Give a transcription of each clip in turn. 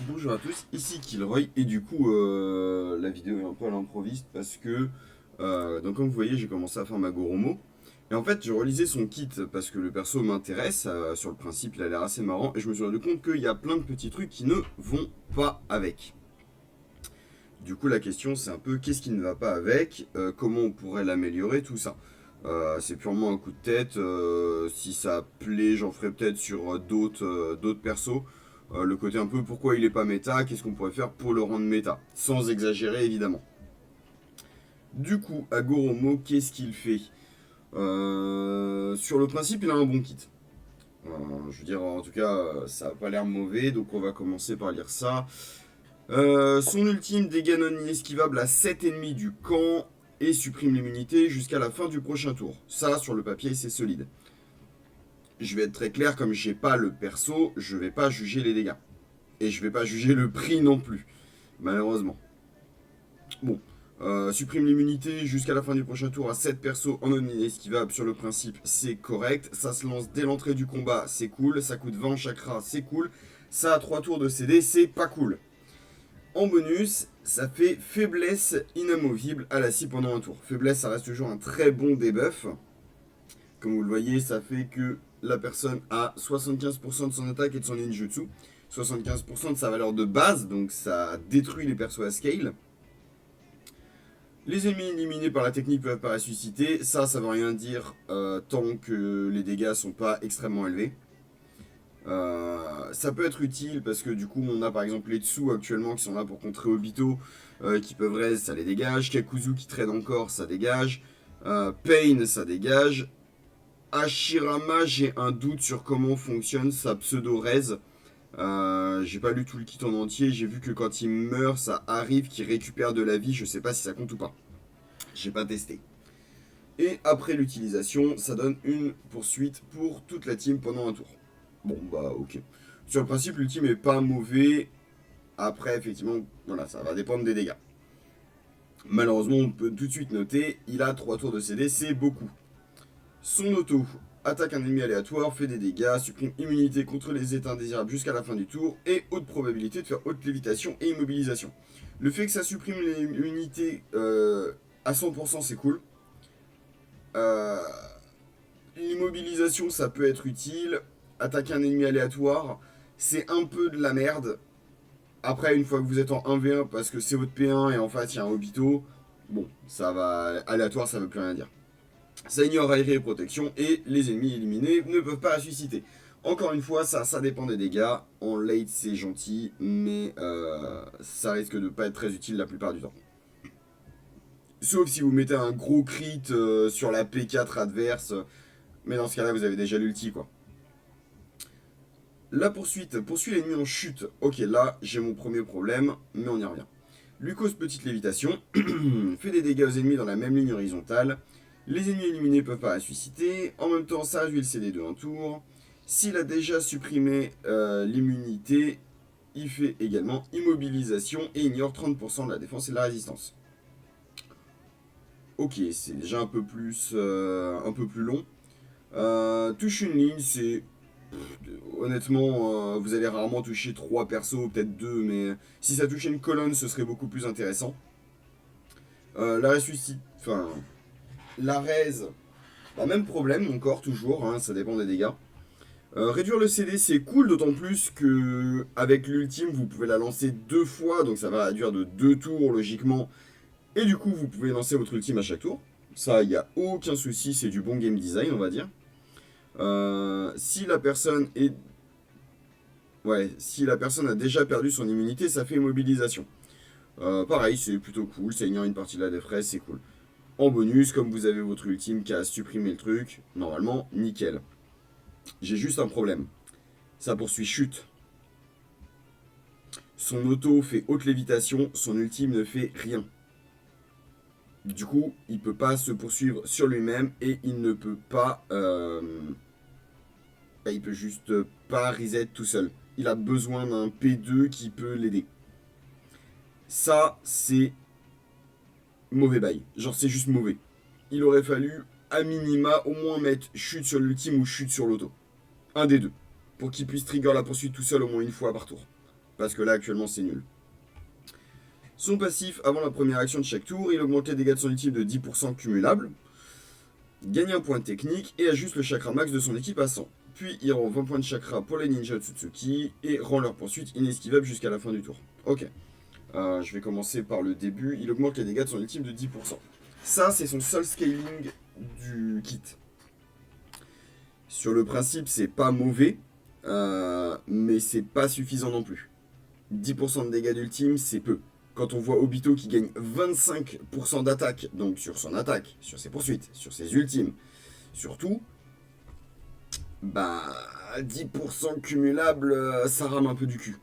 Bonjour à tous, ici Kilroy et du coup la vidéo est un peu à l'improviste parce que donc comme vous voyez j'ai commencé à faire ma Goromo et en fait je relisais son kit parce que le perso m'intéresse, sur le principe il a l'air assez marrant et je me suis rendu compte qu'il y a plein de petits trucs qui ne vont pas avec. Du coup la question c'est un peu qu'est-ce qui ne va pas avec, comment on pourrait l'améliorer, tout ça. C'est purement un coup de tête, si ça plaît j'en ferai peut-être sur d'autres persos. Le côté un peu pourquoi il est pas méta, qu'est-ce qu'on pourrait faire pour le rendre méta, sans exagérer évidemment. Du coup, Agoromo, qu'est-ce qu'il fait? Sur le principe, il a un bon kit. Je veux dire, en tout cas, ça a pas l'air mauvais, donc on va commencer par lire ça. Son ultime dégâts non inesquivables à 7 ennemis du camp et supprime l'immunité jusqu'à la fin du prochain tour. Ça, sur le papier, c'est solide. Je vais être très clair, comme j'ai pas le perso, je vais pas juger les dégâts. Et je vais pas juger le prix non plus, malheureusement. Bon, supprime l'immunité jusqu'à la fin du prochain tour à 7 persos en non inesquivable. Sur le principe, c'est correct. Ça se lance dès l'entrée du combat, c'est cool. Ça coûte 20 chakras, c'est cool. Ça a 3 tours de CD, c'est pas cool. En bonus, ça fait faiblesse inamovible à la scie pendant un tour. Faiblesse, ça reste toujours un très bon debuff. Comme vous le voyez, ça fait que la personne a 75% de son attaque et de son ninjutsu. 75% de sa valeur de base, donc ça détruit les persos à scale. Les ennemis éliminés par la technique peuvent pas ressusciter. Ça veut rien dire tant que les dégâts sont pas extrêmement élevés. Ça peut être utile parce que du coup on a par exemple les Tsu actuellement qui sont là pour contrer Obito, qui peuvent raise, ça les dégage. Kakuzu qui traîne encore, ça dégage. Pain, ça dégage. Hashirama, j'ai un doute sur comment fonctionne sa pseudo-raise. J'ai pas lu tout le kit en entier, j'ai vu que quand il meurt, ça arrive qu'il récupère de la vie, je sais pas si ça compte ou pas. J'ai pas testé. Et après l'utilisation, ça donne une poursuite pour toute la team pendant un tour. Bon bah ok. Sur le principe, l'ultime est pas mauvais. Après, effectivement, voilà, ça va dépendre des dégâts. Malheureusement, on peut tout de suite noter, il a 3 tours de CD, c'est beaucoup. Son auto, attaque un ennemi aléatoire, fait des dégâts, supprime immunité contre les états indésirables jusqu'à la fin du tour, et haute probabilité de faire haute lévitation et immobilisation. Le fait que ça supprime l'immunité à 100%, c'est cool. Euh, L'immobilisation, ça peut être utile. Attaquer un ennemi aléatoire, c'est un peu de la merde. Après, une fois que vous êtes en 1v1 parce que c'est votre P1 et en fait il y a un Obito, bon, ça va. Aléatoire, ça veut plus rien dire. Ça ignore aéré et protection et les ennemis éliminés ne peuvent pas ressusciter. Encore une fois, ça dépend des dégâts. En late, c'est gentil, mais ça risque de pas être très utile la plupart du temps. Sauf si vous mettez un gros crit sur la P4 adverse, mais dans ce cas-là, vous avez déjà l'ulti, quoi. La poursuite poursuit l'ennemi en chute. Ok, là, j'ai mon premier problème, mais on y revient. Lui cause petite lévitation, fait des dégâts aux ennemis dans la même ligne horizontale. Les ennemis éliminés peuvent pas ressusciter. En même temps, ça réduit le CD de un tour. S'il a déjà supprimé l'immunité, il fait également immobilisation et ignore 30% de la défense et de la résistance. Ok, c'est déjà un peu plus long. Touche une ligne, c'est honnêtement, vous allez rarement toucher 3 persos, peut-être 2, mais si ça touchait une colonne, ce serait beaucoup plus intéressant. La ressuscite, enfin, la raise, bah, même problème encore, toujours, hein, ça dépend des dégâts. Réduire le CD, c'est cool, d'autant plus que avec l'ultime, vous pouvez la lancer 2 fois, donc ça va réduire de 2 tours logiquement. Et du coup, vous pouvez lancer votre ultime à chaque tour. Ça, il n'y a aucun souci, c'est du bon game design, on va dire. Si la personne est Ouais, si la personne a déjà perdu son immunité, ça fait immobilisation. Pareil, c'est plutôt cool, ça ignore une partie de la défraise, c'est cool. En bonus, comme vous avez votre ultime qui a supprimé le truc, normalement, nickel. J'ai juste un problème. Ça poursuit chute. Son auto fait haute lévitation, son ultime ne fait rien. Du coup, il peut pas se poursuivre sur lui-même et il ne peut pas... il peut juste pas reset tout seul. Il a besoin d'un P2 qui peut l'aider. Ça, c'est mauvais bail. Genre, c'est juste mauvais. Il aurait fallu, à minima, au moins mettre chute sur l'ultime ou chute sur l'auto. Un des deux. Pour qu'il puisse trigger la poursuite tout seul au moins une fois par tour. parce que là actuellement c'est nul. Son passif, avant la première action de chaque tour, il augmente les dégâts de son ultime de 10% cumulable, gagne un point technique et ajuste le chakra max de son équipe à 100. Puis il rend 20 points de chakra pour les ninjas Otsutsuki et rend leur poursuite inesquivable jusqu'à la fin du tour. Ok, je vais commencer par le début. Il augmente les dégâts de son ultime de 10%. Ça, c'est son seul scaling du kit. Sur le principe, c'est pas mauvais, mais c'est pas suffisant non plus. 10% de dégâts d'ultime, c'est peu. Quand on voit Obito qui gagne 25% d'attaque, donc sur son attaque, sur ses poursuites, sur ses ultimes, surtout, bah 10% cumulable, ça rame un peu du cul.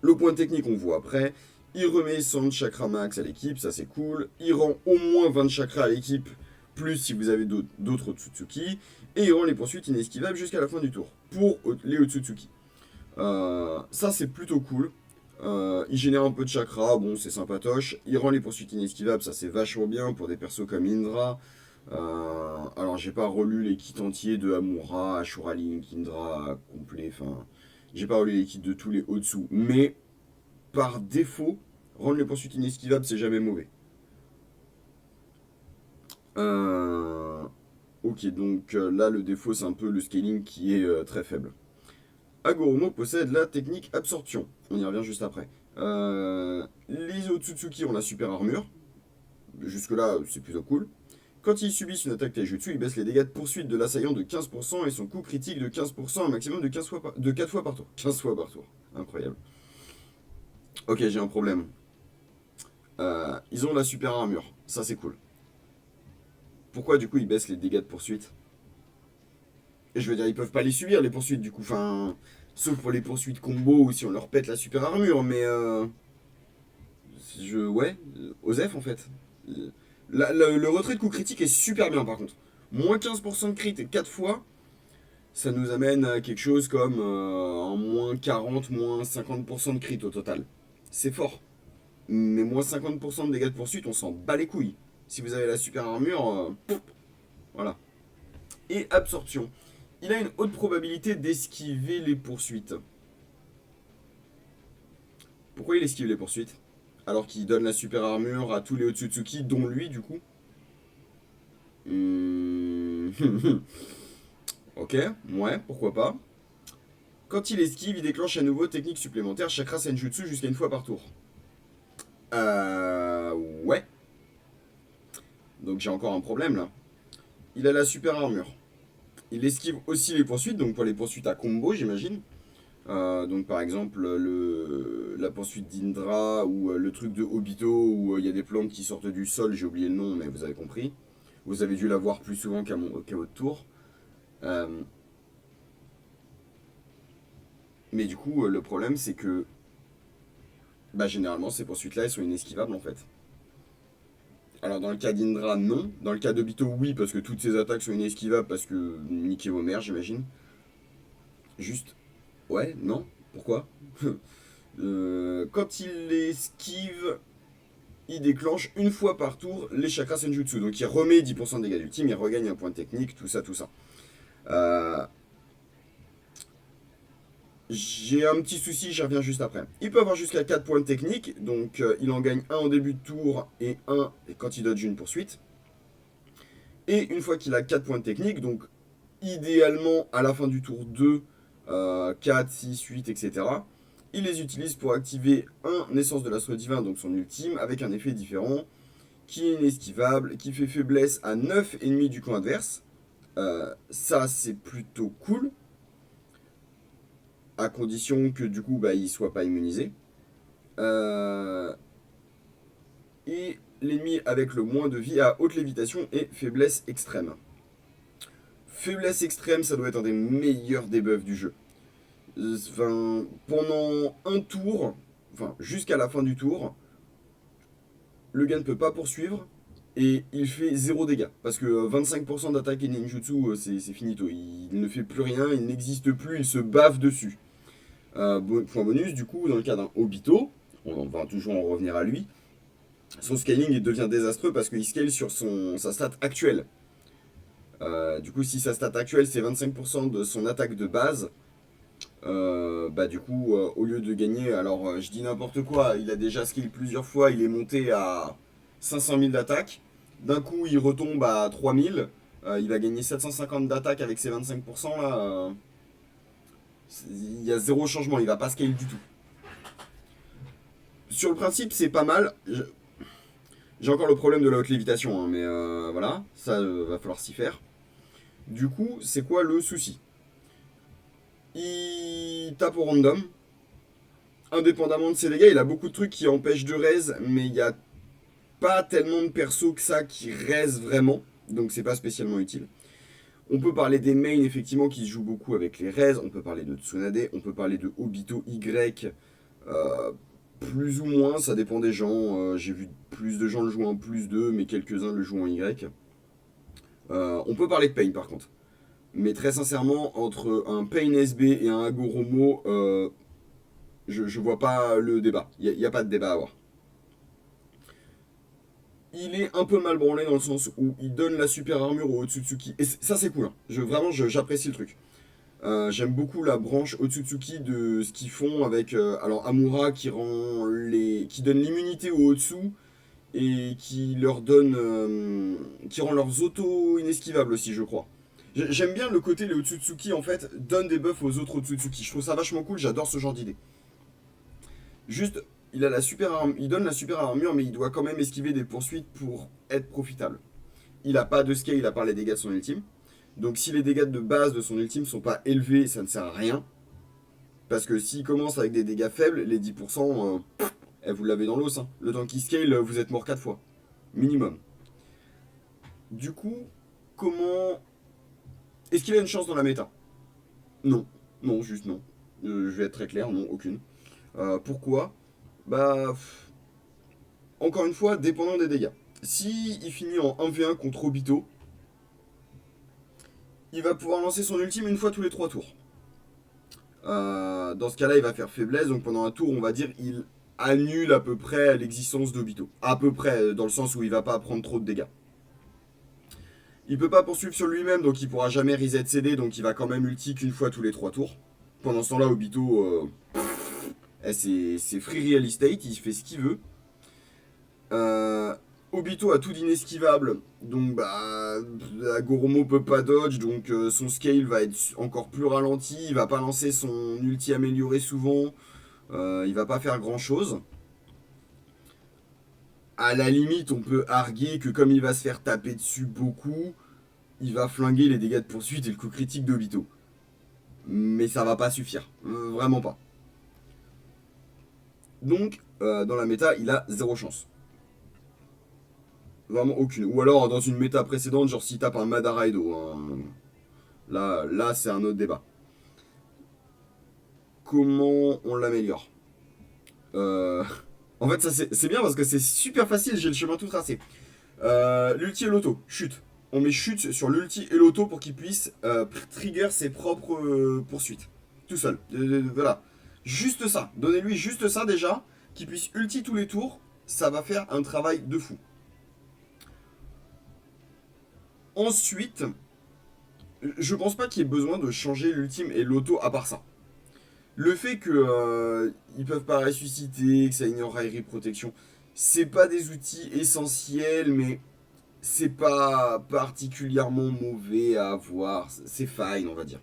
Le point technique, on voit après. Il remet 100 chakra max à l'équipe, ça c'est cool. Il rend au moins 20 chakras à l'équipe, plus si vous avez d'autres Otsutsuki. Et il rend les poursuites inesquivables jusqu'à la fin du tour, pour les Otsutsuki. Ça c'est plutôt cool. Il génère un peu de chakra, bon c'est sympatoche. Il rend les poursuites inesquivables, ça c'est vachement bien pour des persos comme Indra. Alors j'ai pas relu les kits entiers de Amura, Ashura Link, Indra complet, enfin... J'ai pas relu les kits de tous les Otsu, mais par défaut, rendre les poursuites inesquivables c'est jamais mauvais. Ok, donc là le défaut c'est un peu le scaling qui est très faible. Agoromo possède la technique absorption. On y revient juste après. Les Otsutsuki ont la super armure. Jusque là, c'est plutôt cool. Quand ils subissent une attaque taijutsu, ils baissent les dégâts de poursuite de l'assaillant de 15% et son coût critique de 15%, un maximum de 4 fois par tour. 15 fois par tour. Incroyable. Ok, j'ai un problème. Ils ont la super armure. Ça, c'est cool. Pourquoi, du coup, ils baissent les dégâts de poursuite? Et je veux dire, ils peuvent pas les subir, les poursuites, du coup. Enfin, sauf pour les poursuites combo ou si on leur pète la super armure, mais ouais, Osef en fait. Le retrait de coup critique est super bien par contre. Moins 15% de crit et 4 fois, ça nous amène à quelque chose comme en moins 40, moins 50% de crit au total. C'est fort. Mais moins 50% de dégâts de poursuite, on s'en bat les couilles. Si vous avez la super armure, voilà. Et absorption. Il a une haute probabilité d'esquiver les poursuites. Pourquoi il esquive les poursuites? Alors qu'il donne la super armure à tous les Otsutsuki, dont lui, du coup. Ok, ouais, pourquoi pas. Quand il esquive, il déclenche à nouveau technique supplémentaire Chakra Senjutsu jusqu'à une fois par tour. Ouais. Donc j'ai encore un problème là. Il a la super armure. Il esquive aussi les poursuites, donc pour les poursuites à combo, j'imagine. Donc par exemple la poursuite d'Indra ou le truc de Obito où il y a des plantes qui sortent du sol, j'ai oublié le nom mais vous avez compris. Vous avez dû la voir plus souvent qu'à votre tour. Mais du coup le problème c'est que bah, généralement ces poursuites là elles sont inesquivables en fait. Alors dans le cas d'Indra non, dans le cas d'Obito oui parce que toutes ses attaques sont inesquivables parce que niquez vos mères j'imagine. Juste ouais, non, pourquoi? Quand il esquive, il déclenche une fois par tour les chakras senjutsu. Donc il remet 10% de dégâts d'ultime, il regagne un point de technique, tout ça, tout ça. J'ai un petit souci, j'y reviens juste après. Il peut avoir jusqu'à 4 points de technique, donc il en gagne un en début de tour et un quand il dodge une poursuite. Et une fois qu'il a 4 points de technique, donc idéalement à la fin du tour 2, 4, 6, 8, etc., il les utilise pour activer un essence de l'astre divin, donc son ultime, avec un effet différent, qui est inesquivable, qui fait faiblesse à 9 ennemis du camp adverse. Ça, c'est plutôt cool, à condition que du coup, bah, il soit pas immunisé. Et l'ennemi avec le moins de vie a haute lévitation et faiblesse extrême. Faiblesse extrême, ça doit être un des meilleurs debuffs du jeu. Enfin, pendant un tour, enfin jusqu'à la fin du tour, le gars ne peut pas poursuivre et il fait 0 dégâts. Parce que 25% d'attaque et ninjutsu, c'est finito. Il ne fait plus rien, il n'existe plus, il se bave dessus. Point bonus, du coup, dans le cas d'un Obito, on va toujours en revenir à lui, son scaling il devient désastreux parce qu'il scale sur sa stat actuelle. Du coup, si sa stat actuelle c'est 25% de son attaque de base, Bah du coup, au lieu de gagner, alors je dis n'importe quoi, il a déjà skill plusieurs fois, il est monté à 500 000 d'attaque. D'un coup, il retombe à 3000. Il va gagner 750 d'attaque avec ses 25% là. Il y a zéro changement, il va pas scale du tout. Sur le principe, c'est pas mal. J'ai encore le problème de la haute lévitation, hein, mais voilà, ça va falloir s'y faire. Du coup, c'est quoi le souci? Il tape au random. Indépendamment de ses dégâts, il a beaucoup de trucs qui empêchent de raise, mais il y a pas tellement de persos que ça qui raise vraiment, donc c'est pas spécialement utile. On peut parler des mains effectivement qui se jouent beaucoup avec les raises, on peut parler de Tsunade, on peut parler de Obito Y, euh, plus ou moins, ça dépend des gens. J'ai vu plus de gens le jouer en plus 2, mais quelques-uns le jouent en Y. On peut parler de Pain par contre. Mais très sincèrement, entre un Pain SB et un Agoromo, je vois pas le débat. Il n'y a pas de débat à avoir. Il est un peu mal branlé dans le sens où il donne la super armure au Otsutsuki. Et ça, c'est cool. Hein. Vraiment, j'apprécie le truc. J'aime beaucoup la branche Otsutsuki de ce qu'ils font avec alors Amura qui donne l'immunité aux Otsu et qui leur donne qui rend leurs autos inesquivables aussi, je crois. J'aime bien le côté les Otsutsuki en fait donnent des buffs aux autres Otsutsuki. Je trouve ça vachement cool, j'adore ce genre d'idée. Juste, il donne la super armure, mais il doit quand même esquiver des poursuites pour être profitable. Il a pas de scale à part les dégâts de son ultime. Donc si les dégâts de base de son ultime sont pas élevés, ça ne sert à rien. Parce que s'il commence avec des dégâts faibles, les 10%, vous l'avez dans l'os. Hein. Le temps qu'il scale, vous êtes mort 4 fois. Minimum. Du coup, comment... Est-ce qu'il a une chance dans la méta? Non. Non, juste non. Je vais être très clair, non, aucune. Pourquoi? Bah... Encore une fois, dépendant des dégâts. Si il finit en 1v1 contre Obito, il va pouvoir lancer son ultime une fois tous les 3 tours. Dans ce cas-là, il va faire faiblesse, donc pendant un tour, on va dire, il annule à peu près l'existence d'Obito. À peu près, dans le sens où il va pas prendre trop de dégâts. Il peut pas poursuivre sur lui-même, donc il pourra jamais reset CD, donc il va quand même ulti qu'une fois tous les 3 tours. Pendant ce temps-là, Obito, c'est free real estate, il fait ce qu'il veut. Obito a tout d'inesquivable, donc bah Agoromo peut pas dodge, donc son scale va être encore plus ralenti, il va pas lancer son ulti amélioré souvent, il va pas faire grand chose. À la limite, on peut arguer que comme il va se faire taper dessus beaucoup, il va flinguer les dégâts de poursuite et le coup critique d'Obito. Mais ça va pas suffire, vraiment pas. Donc, dans la méta, il a zéro chance. Vraiment aucune. Ou alors dans une méta précédente, genre s'il tape un Madaraido. Hein. Là c'est un autre débat. Comment on l'améliore? euh... En fait, ça c'est bien parce que c'est super facile, j'ai le chemin tout tracé. L'ulti et l'auto, chute. On met chute sur l'ulti et l'auto pour qu'il puisse trigger ses propres poursuites. Tout seul. Voilà. Juste ça. Donnez-lui juste ça déjà. Qu'il puisse ulti tous les tours. Ça va faire un travail de fou. Ensuite, je pense pas qu'il y ait besoin de changer l'ultime et l'auto à part ça. Le fait que ils peuvent pas ressusciter, que ça ignore Raillerie Protection, c'est pas des outils essentiels, mais c'est pas particulièrement mauvais à avoir. C'est fine, on va dire.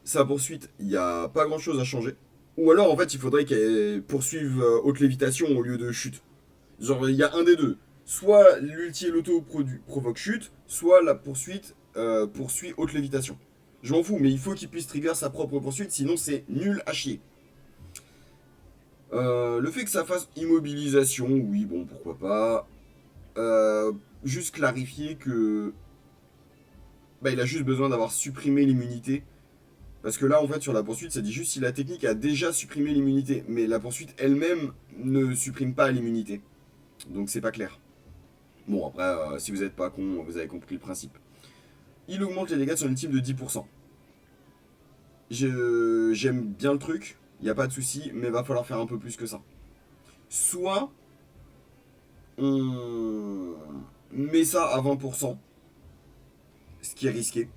Sa poursuite, il n'y a pas grand chose à changer. Ou alors, en fait, il faudrait qu'elle poursuive haute lévitation au lieu de chute. Genre, il y a un des deux. Soit l'ulti et l'auto provoque chute, soit la poursuite poursuit haute lévitation. Je m'en fous, mais il faut qu'il puisse trigger sa propre poursuite, sinon c'est nul à chier. Le fait que ça fasse immobilisation, oui, bon, pourquoi pas. Juste clarifier que bah, il a juste besoin d'avoir supprimé l'immunité. Parce que là, en fait, sur la poursuite, ça dit juste si la technique a déjà supprimé l'immunité. Mais la poursuite elle-même ne supprime pas l'immunité. Donc c'est pas clair. Bon, après, si vous n'êtes pas con, vous avez compris le principe. Il augmente les dégâts de son ultime de 10%. J'aime bien le truc, il n'y a pas de souci, mais va falloir faire un peu plus que ça. Soit on met ça à 20%, ce qui est risqué.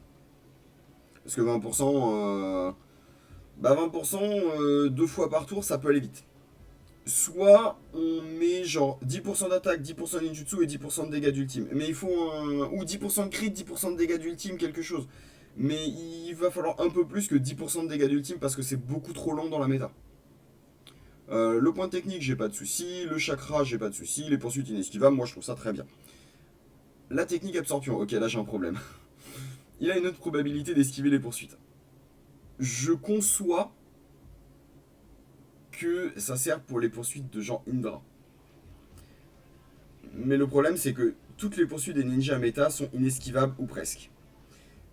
Parce que 20%, Bah 20%, 2 fois par tour, ça peut aller vite. Soit on met genre 10% d'attaque, 10% de ninjutsu et 10% de dégâts d'ultime. Mais il faut un... Ou 10% de crit, 10% de dégâts d'ultime, quelque chose. Mais il va falloir un peu plus que 10% de dégâts d'ultime parce que c'est beaucoup trop lent dans la méta. Le point technique, j'ai pas de soucis. Le chakra, j'ai pas de soucis. Les poursuites inesquivables, moi je trouve ça très bien. La technique absorption, ok, là j'ai un problème. Il a une autre probabilité d'esquiver les poursuites. Je conçois que ça sert pour les poursuites de genre Indra. Mais le problème, c'est que toutes les poursuites des ninjas méta sont inesquivables ou presque.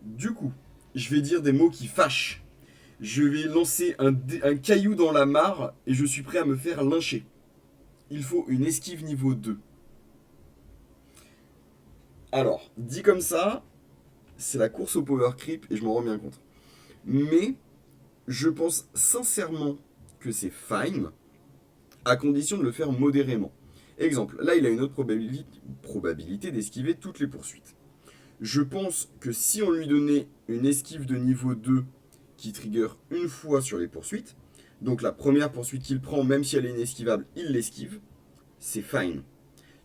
Du coup, je vais dire des mots qui fâchent. Je vais lancer un caillou dans la mare et je suis prêt à me faire lyncher. Il faut une esquive niveau 2. Alors, dit comme ça, c'est la course au power creep et je m'en rends bien compte. Mais je pense sincèrement que c'est fine, à condition de le faire modérément. Exemple, là il a une autre probabilité d'esquiver toutes les poursuites. Je pense que si on lui donnait une esquive de niveau 2 qui trigger une fois sur les poursuites, donc la première poursuite qu'il prend, même si elle est inesquivable, il l'esquive, c'est fine.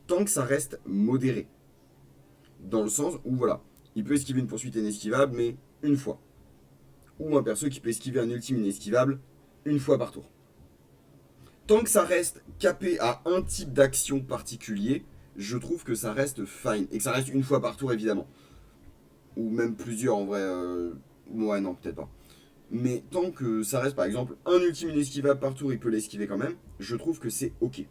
Tant que ça reste modéré. Dans le sens où voilà, il peut esquiver une poursuite inesquivable, mais une fois. Ou un perso qui peut esquiver un ultime inesquivable une fois par tour. Tant que ça reste capé à un type d'action particulier, je trouve que ça reste fine. Et que ça reste une fois par tour, évidemment. Ou même plusieurs, en vrai. Ouais, non, peut-être pas. Mais tant que ça reste, par exemple, un ultime inesquivable par tour, il peut l'esquiver quand même, je trouve que c'est ok.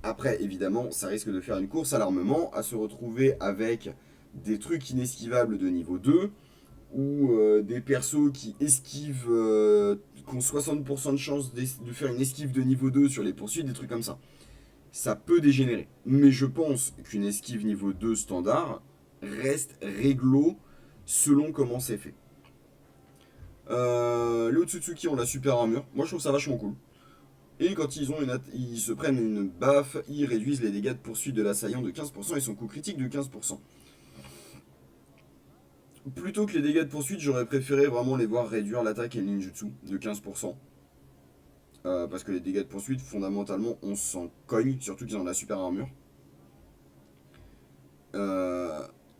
Après, évidemment, ça risque de faire une course à l'armement, à se retrouver avec des trucs inesquivables de niveau 2, ou des persos qui esquivent, qui ont 60% de chance de faire une esquive de niveau 2 sur les poursuites, des trucs comme ça. Ça peut dégénérer. Mais je pense qu'une esquive niveau 2 standard reste réglo selon comment c'est fait. Les Otsutsuki ont la super armure. Moi je trouve ça vachement cool. Et quand ils se prennent une baffe, ils réduisent les dégâts de poursuite de l'assaillant de 15% et son coût critique de 15%. Plutôt que les dégâts de poursuite, j'aurais préféré vraiment les voir réduire l'attaque et le ninjutsu de 15%. Parce que les dégâts de poursuite, fondamentalement, on s'en cogne, surtout qu'ils ont la super armure.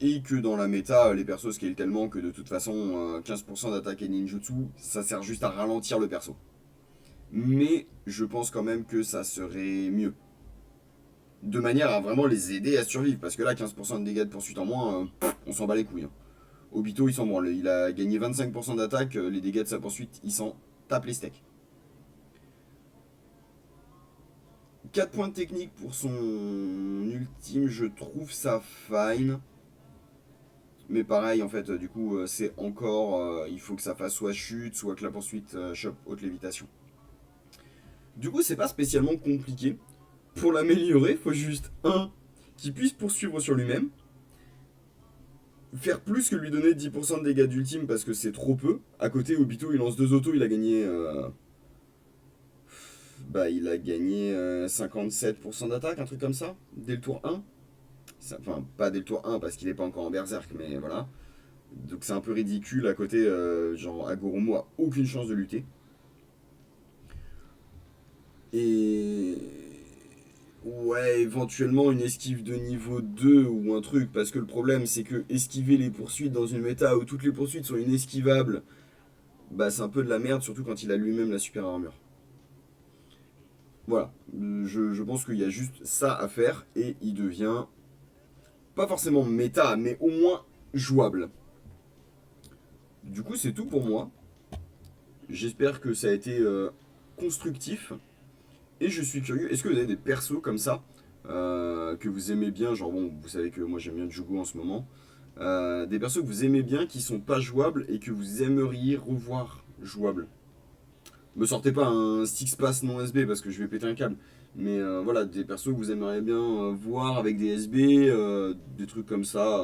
Et que dans la méta, les persos scalent tellement que de toute façon, 15% d'attaque et ninjutsu, ça sert juste à ralentir le perso. Mais je pense quand même que ça serait mieux. De manière à vraiment les aider à survivre. Parce que là, 15% de dégâts de poursuite en moins, on s'en bat les couilles. Hein. Obito, il s'en branle. Il a gagné 25% d'attaque, les dégâts de sa poursuite, il s'en tape les steaks. 4 points de technique pour son ultime, je trouve ça fine. Mais pareil, en fait, du coup, c'est encore. Il faut que ça fasse soit chute, soit que la poursuite chope haute lévitation. Du coup, c'est pas spécialement compliqué. Pour l'améliorer, il faut juste un qui puisse poursuivre sur lui-même. Faire plus que lui donner 10% de dégâts d'ultime parce que c'est trop peu. À côté, Obito, il lance 2 autos, il a gagné. Il a gagné 57% d'attaque, un truc comme ça, dès le tour 1. Enfin, pas dès le tour 1 parce qu'il est pas encore en berserk, mais voilà. Donc c'est un peu ridicule à côté, genre Agoromo a aucune chance de lutter. Et ouais, éventuellement une esquive de niveau 2 ou un truc, parce que le problème c'est que esquiver les poursuites dans une méta où toutes les poursuites sont inesquivables, bah c'est un peu de la merde, surtout quand il a lui-même la super armure. Voilà, je pense qu'il y a juste ça à faire et il devient pas forcément méta, mais au moins jouable. Du coup, c'est tout pour moi. J'espère que ça a été constructif. Et je suis curieux, est-ce que vous avez des persos comme ça que vous aimez bien? Genre, bon, vous savez que moi j'aime bien Jugo en ce moment. Des persos que vous aimez bien qui sont pas jouables et que vous aimeriez revoir jouables. Me sortez pas un Six Pass non SB parce que je vais péter un câble. Mais voilà, des persos que vous aimeriez bien voir avec des SB, des trucs comme ça.